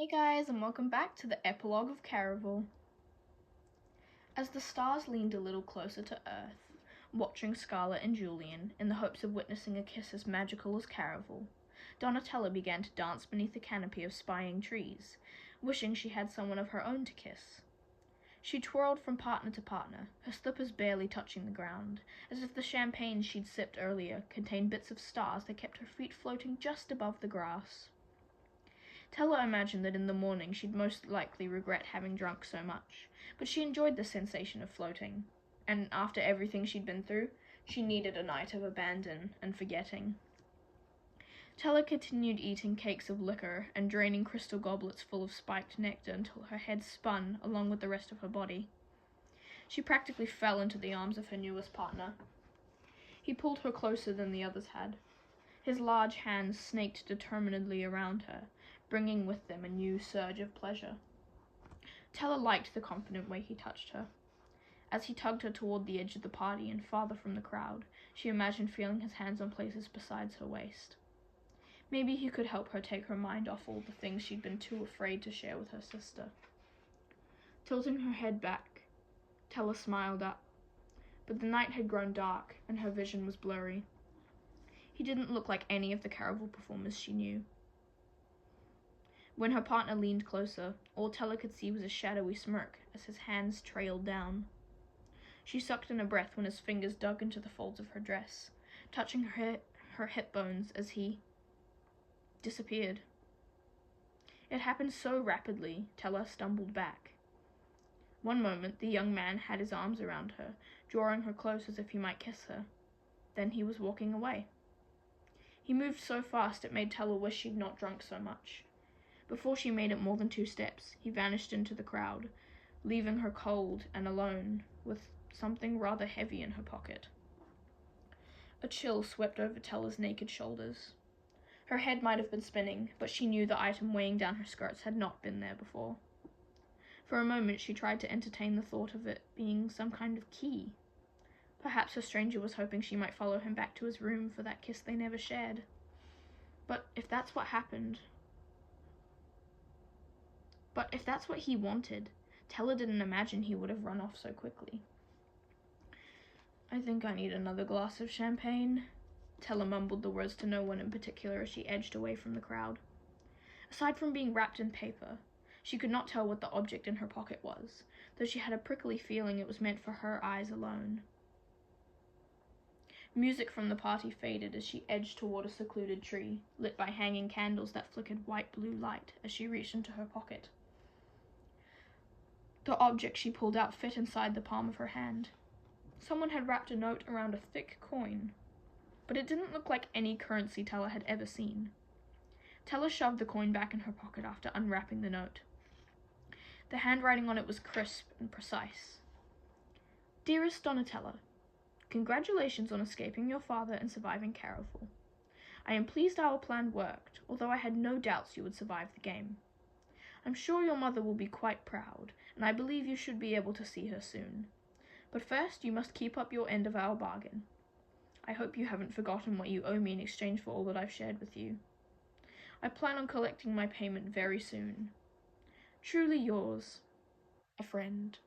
Hey guys, and welcome back to the Epilogue of Caraval. As the stars leaned a little closer to Earth, watching Scarlet and Julian in the hopes of witnessing a kiss as magical as Caraval, Donatella began to dance beneath a canopy of spying trees, wishing she had someone of her own to kiss. She twirled from partner to partner, her slippers barely touching the ground, as if the champagne she'd sipped earlier contained bits of stars that kept her feet floating just above the grass. Tella imagined that in the morning she'd most likely regret having drunk so much, but she enjoyed the sensation of floating, and after everything she'd been through, she needed a night of abandon and forgetting. Tella continued eating cakes of liquor and draining crystal goblets full of spiked nectar until her head spun along with the rest of her body. She practically fell into the arms of her newest partner. He pulled her closer than the others had. His large hands snaked determinedly around her, bringing with them a new surge of pleasure. Tella liked the confident way he touched her. As he tugged her toward the edge of the party and farther from the crowd, she imagined feeling his hands on places besides her waist. Maybe he could help her take her mind off all the things she'd been too afraid to share with her sister. Tilting her head back, Tella smiled up, but the night had grown dark and her vision was blurry. He didn't look like any of the Caraval performers she knew. When her partner leaned closer, all Tella could see was a shadowy smirk as his hands trailed down. She sucked in a breath when his fingers dug into the folds of her dress, touching her hip bones as he disappeared. It happened so rapidly, Tella stumbled back. One moment, the young man had his arms around her, drawing her close as if he might kiss her. Then he was walking away. He moved so fast it made Tella wish she'd not drunk so much. Before she made it more than 2 steps, he vanished into the crowd, leaving her cold and alone, with something rather heavy in her pocket. A chill swept over Tella's naked shoulders. Her head might have been spinning, but she knew the item weighing down her skirts had not been there before. For a moment she tried to entertain the thought of it being some kind of key. Perhaps the stranger was hoping she might follow him back to his room for that kiss they never shared. But if that's what he wanted, Tella didn't imagine he would have run off so quickly. "I think I need another glass of champagne," Tella mumbled the words to no one in particular as she edged away from the crowd. Aside from being wrapped in paper, she could not tell what the object in her pocket was, though she had a prickly feeling it was meant for her eyes alone. Music from the party faded as she edged toward a secluded tree, lit by hanging candles that flickered white-blue light as she reached into her pocket. The object she pulled out fit inside the palm of her hand. Someone had wrapped a note around a thick coin, but it didn't look like any currency Tella had ever seen. Tella shoved the coin back in her pocket after unwrapping the note. The handwriting on it was crisp and precise. "Dearest Donatella, congratulations on escaping your father and surviving Caraval. I am pleased our plan worked, although I had no doubts you would survive the game. I'm sure your mother will be quite proud, and I believe you should be able to see her soon. But first, you must keep up your end of our bargain. I hope you haven't forgotten what you owe me in exchange for all that I've shared with you. I plan on collecting my payment very soon. Truly yours, a friend."